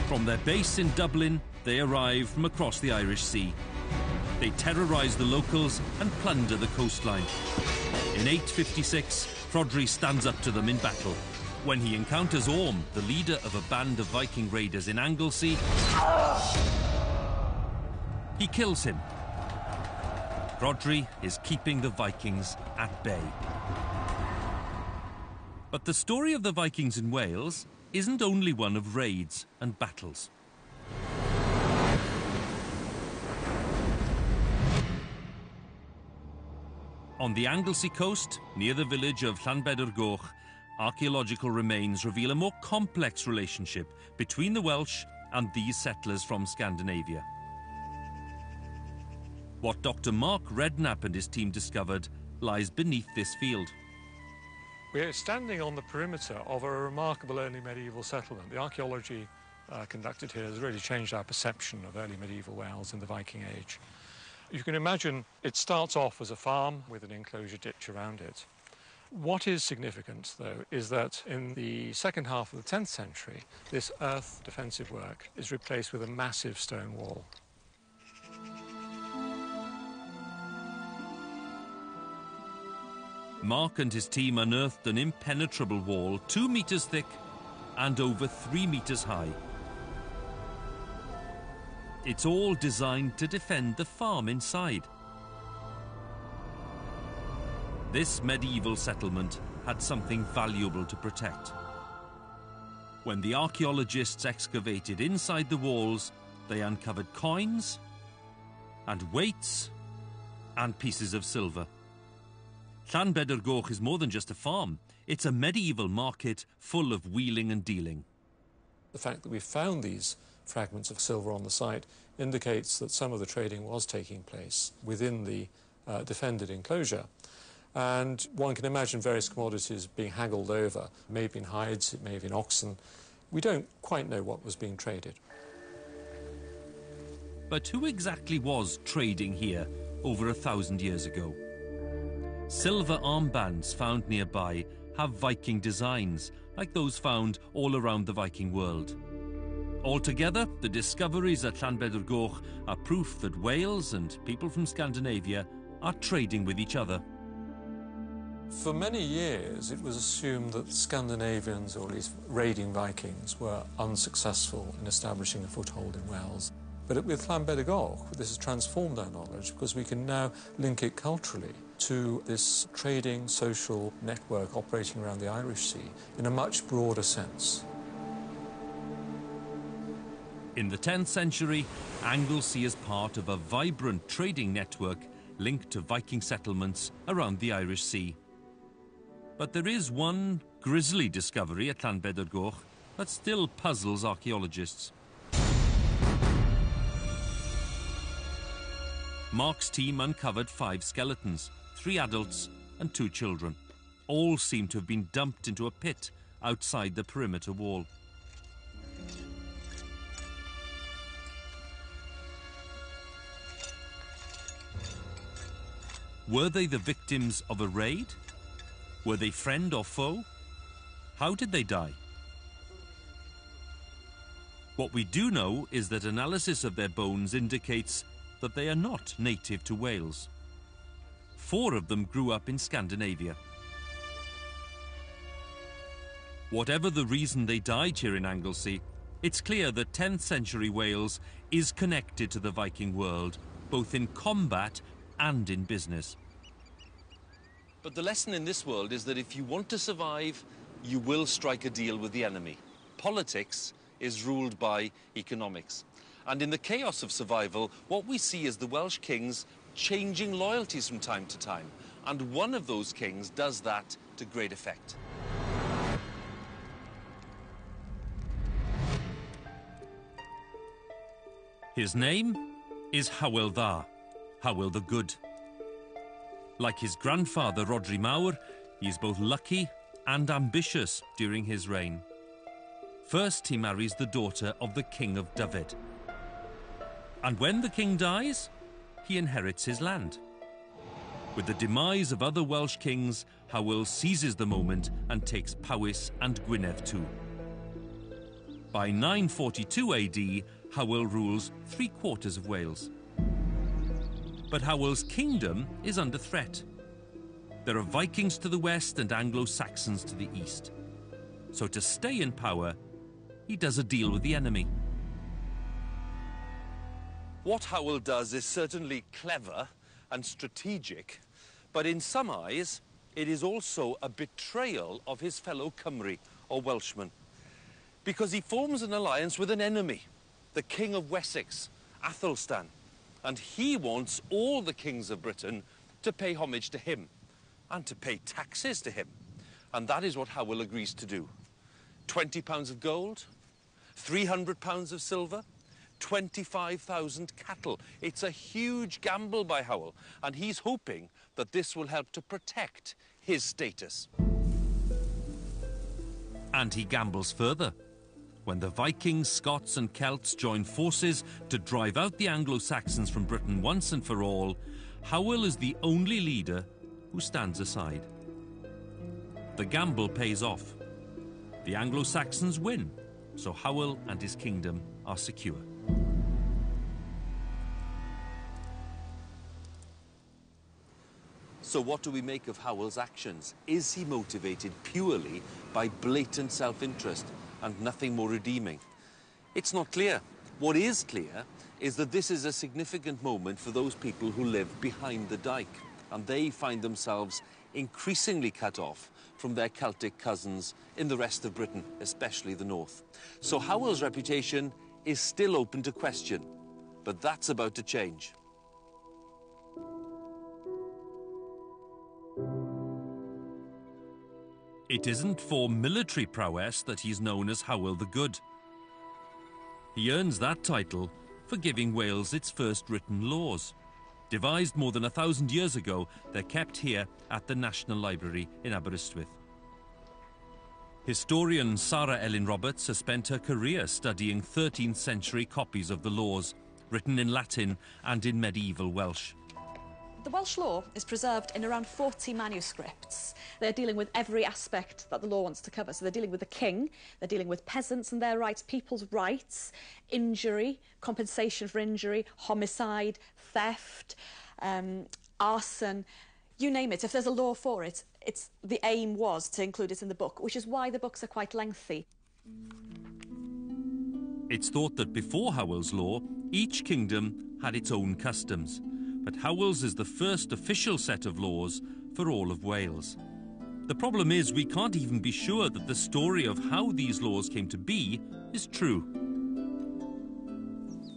From their base in Dublin, they arrive from across the Irish Sea. They terrorise the locals and plunder the coastline. In 856, Rhodri stands up to them in battle. When he encounters Orm, the leader of a band of Viking raiders in Anglesey, he kills him. Rhodri is keeping the Vikings at bay. But the story of the Vikings in Wales isn't only one of raids and battles. On the Anglesey coast, near the village of Llanbedrgoch, archaeological remains reveal a more complex relationship between the Welsh and these settlers from Scandinavia. What Dr. Mark Redknapp and his team discovered lies beneath this field. We're standing on the perimeter of a remarkable early medieval settlement. The archaeology conducted here has really changed our perception of early medieval Wales in the Viking Age. You can imagine it starts off as a farm with an enclosure ditch around it. What is significant, though, is that in the second half of the 10th century, this earth defensive work is replaced with a massive stone wall. Mark and his team unearthed an impenetrable wall 2 meters thick and over 3 meters high. It's all designed to defend the farm inside. This medieval settlement had something valuable to protect. When the archaeologists excavated inside the walls, they uncovered coins and weights and pieces of silver. Llanbedrgoch is more than just a farm. It's a medieval market full of wheeling and dealing. The fact that we found these fragments of silver on the site indicates that some of the trading was taking place within the defended enclosure. And one can imagine various commodities being haggled over. It may have been hides, it may have been oxen. We don't quite know what was being traded. But who exactly was trading here over 1,000 years ago? Silver armbands found nearby have Viking designs, like those found all around the Viking world. Altogether, the discoveries at Llanbedrgoch are proof that Wales and people from Scandinavia are trading with each other. For many years, it was assumed that Scandinavians, or at least raiding Vikings, were unsuccessful in establishing a foothold in Wales. But with Llanbedrgoch, this has transformed our knowledge because we can now link it culturally to this trading social network operating around the Irish Sea in a much broader sense. In the 10th century, Anglesey is part of a vibrant trading network linked to Viking settlements around the Irish Sea. But there is one grisly discovery at Llanbedrgoch that still puzzles archaeologists. Mark's team uncovered 5 skeletons, 3 adults and 2 children. All seem to have been dumped into a pit outside the perimeter wall. Were they the victims of a raid? Were they friend or foe? How did they die? What we do know is that analysis of their bones indicates that they are not native to Wales. 4 of them grew up in Scandinavia. Whatever the reason they died here in Anglesey, it's clear that 10th century Wales is connected to the Viking world, both in combat and in business. But the lesson in this world is that if you want to survive, you will strike a deal with the enemy. Politics is ruled by economics. And in the chaos of survival, what we see is the Welsh kings changing loyalties from time to time. And one of those kings does that to great effect. His name is Hywel Dda, Hywel the Good. Like his grandfather Rhodri Mawr, he is both lucky and ambitious during his reign. First, he marries the daughter of the King of Dyfed. And when the king dies, he inherits his land. With the demise of other Welsh kings, Hywel seizes the moment and takes Powys and Gwynedd too. By 942 AD, Hywel rules 3/4 of Wales. But Hywel's kingdom is under threat. There are Vikings to the west and Anglo-Saxons to the east. So to stay in power, he does a deal with the enemy. What Hywel does is certainly clever and strategic, but in some eyes, it is also a betrayal of his fellow Cymry, or Welshmen, because he forms an alliance with an enemy, the King of Wessex, Athelstan, and he wants all the kings of Britain to pay homage to him and to pay taxes to him. And that is what Hywel agrees to do. £20 of gold, £300 of silver, 25,000 cattle. It's a huge gamble by Hywel, and he's hoping that this will help to protect his status. And he gambles further. When the Vikings, Scots and Celts join forces to drive out the Anglo-Saxons from Britain once and for all, Hywel is the only leader who stands aside. The gamble pays off. The Anglo-Saxons win, so Hywel and his kingdom are secure. So what do we make of Hywel's actions? Is he motivated purely by blatant self-interest and nothing more redeeming? It's not clear. What is clear is that this is a significant moment for those people who live behind the dike, and they find themselves increasingly cut off from their Celtic cousins in the rest of Britain, especially the north. So Hywel's reputation is still open to question, but that's about to change. It isn't for military prowess that he's known as Hywel the Good. He earns that title for giving Wales its first written laws. Devised more than 1,000 years ago, they're kept here at the National Library in Aberystwyth. Historian Sarah Elin Roberts has spent her career studying 13th century copies of the laws, written in Latin and in medieval Welsh. The Welsh law is preserved in around 40 manuscripts. They're dealing with every aspect that the law wants to cover. So they're dealing with the king, they're dealing with peasants and their rights, people's rights, injury, compensation for injury, homicide, theft, arson, you name it. If there's a law for it, the aim was to include it in the book, which is why the books are quite lengthy. It's thought that before Hywel's law, each kingdom had its own customs. But Hywel's is the first official set of laws for all of Wales. The problem is we can't even be sure that the story of how these laws came to be is true.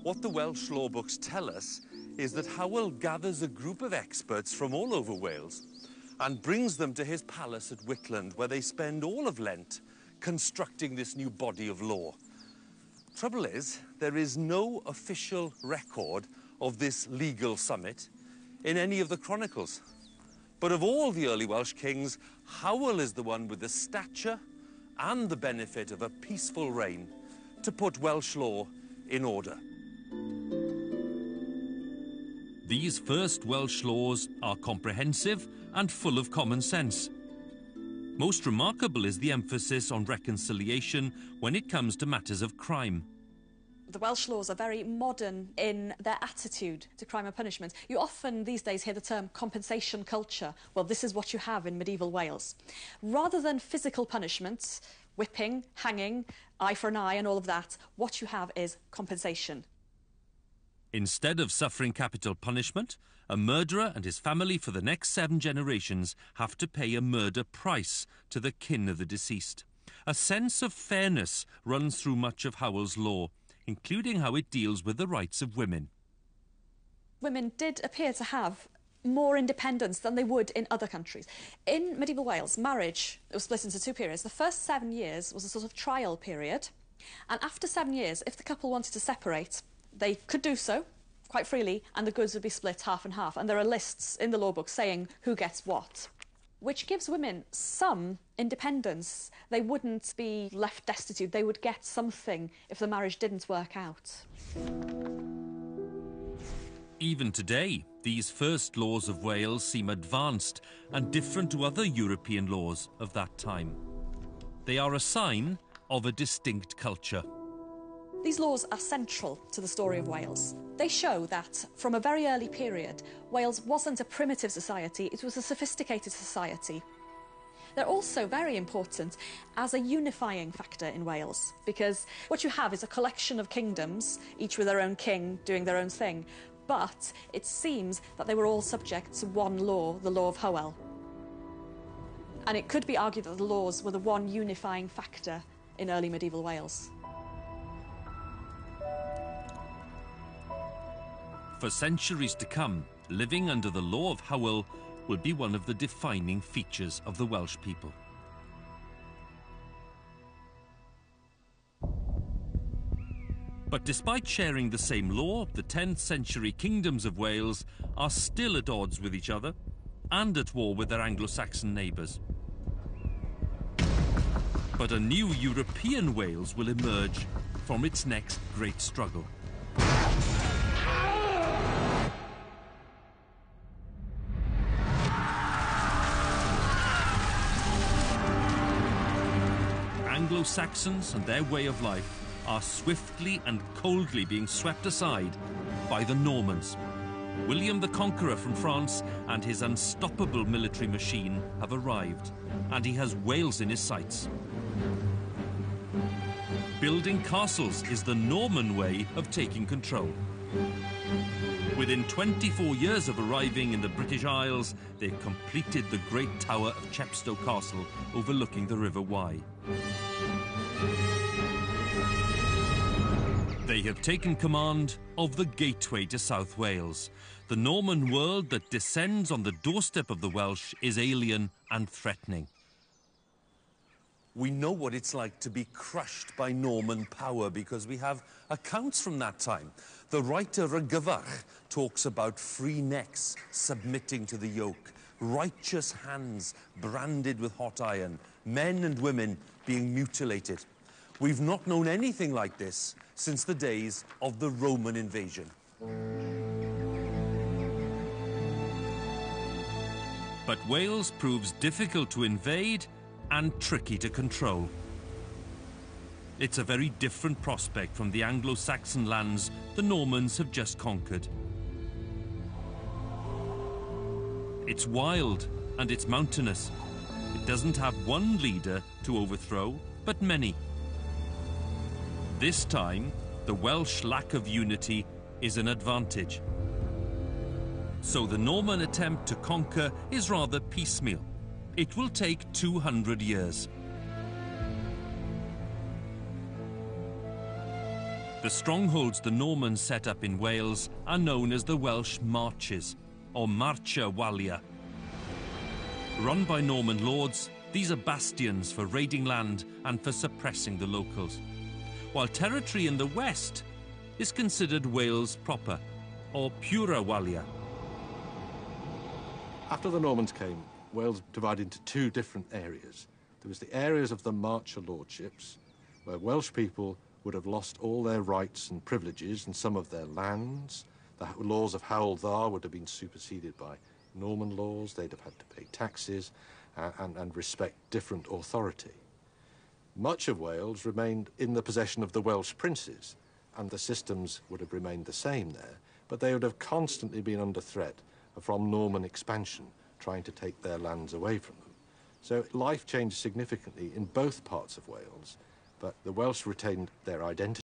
What the Welsh law books tell us is that Hywel gathers a group of experts from all over Wales and brings them to his palace at Whitland, where they spend all of Lent constructing this new body of law. Trouble is, there is no official record of this legal summit in any of the chronicles. But of all the early Welsh kings, Hywel is the one with the stature and the benefit of a peaceful reign to put Welsh law in order. These first Welsh laws are comprehensive and full of common sense. Most remarkable is the emphasis on reconciliation when it comes to matters of crime. The Welsh laws are very modern in their attitude to crime and punishment. You often these days hear the term compensation culture. Well, this is what you have in medieval Wales. Rather than physical punishments, whipping, hanging, eye for an eye and all of that, what you have is compensation. Instead of suffering capital punishment, a murderer and his family for the next 7 generations have to pay a murder price to the kin of the deceased. A sense of fairness runs through much of Hywel's law, including how it deals with the rights of women. Women did appear to have more independence than they would in other countries. In medieval Wales, marriage was split into 2 periods. The first 7 years was a sort of trial period, and after 7 years, if the couple wanted to separate, they could do so quite freely, and the goods would be split half and half. And there are lists in the law book saying who gets what, which gives women some independence. They wouldn't be left destitute. They would get something if the marriage didn't work out. Even today, these first laws of Wales seem advanced and different to other European laws of that time. They are a sign of a distinct culture. These laws are central to the story of Wales. They show that, from a very early period, Wales wasn't a primitive society, it was a sophisticated society. They're also very important as a unifying factor in Wales, because what you have is a collection of kingdoms, each with their own king doing their own thing, but it seems that they were all subject to one law, the law of Hywel. And it could be argued that the laws were the one unifying factor in early medieval Wales. For centuries to come, living under the law of Hywel will be one of the defining features of the Welsh people. But despite sharing the same law, the 10th century kingdoms of Wales are still at odds with each other and at war with their Anglo-Saxon neighbours. But a new European Wales will emerge from its next great struggle. Anglo-Saxons and their way of life are swiftly and coldly being swept aside by the Normans. William the Conqueror from France and his unstoppable military machine have arrived, and he has Wales in his sights. Building castles is the Norman way of taking control. Within 24 years of arriving in the British Isles, they completed the great tower of Chepstow Castle overlooking the River Wye. They have taken command of the gateway to South Wales. The Norman world that descends on the doorstep of the Welsh is alien and threatening. We know what it's like to be crushed by Norman power because we have accounts from that time. The writer Rhygyfarch talks about free necks submitting to the yoke, righteous hands branded with hot iron, men and women being mutilated. We've not known anything like this since the days of the Roman invasion. But Wales proves difficult to invade and tricky to control. It's a very different prospect from the Anglo-Saxon lands the Normans have just conquered. It's wild and it's mountainous. It doesn't have one leader to overthrow, but many. This time, the Welsh lack of unity is an advantage. So the Norman attempt to conquer is rather piecemeal. It will take 200 years. The strongholds the Normans set up in Wales are known as the Welsh Marches, or Marcha Walia. Run by Norman lords, these are bastions for raiding land and for suppressing the locals, while territory in the west is considered Wales proper, or Pura Walia. After the Normans came, Wales divided into two different areas. There was the areas of the Marcher lordships, where Welsh people would have lost all their rights and privileges and some of their lands. The laws of Hywel Dda would have been superseded by Norman laws. They'd have had to pay taxes and respect different authority. Much of Wales remained in the possession of the Welsh princes, and the systems would have remained the same there, but they would have constantly been under threat from Norman expansion, trying to take their lands away from them. So life changed significantly in both parts of Wales, but the Welsh retained their identity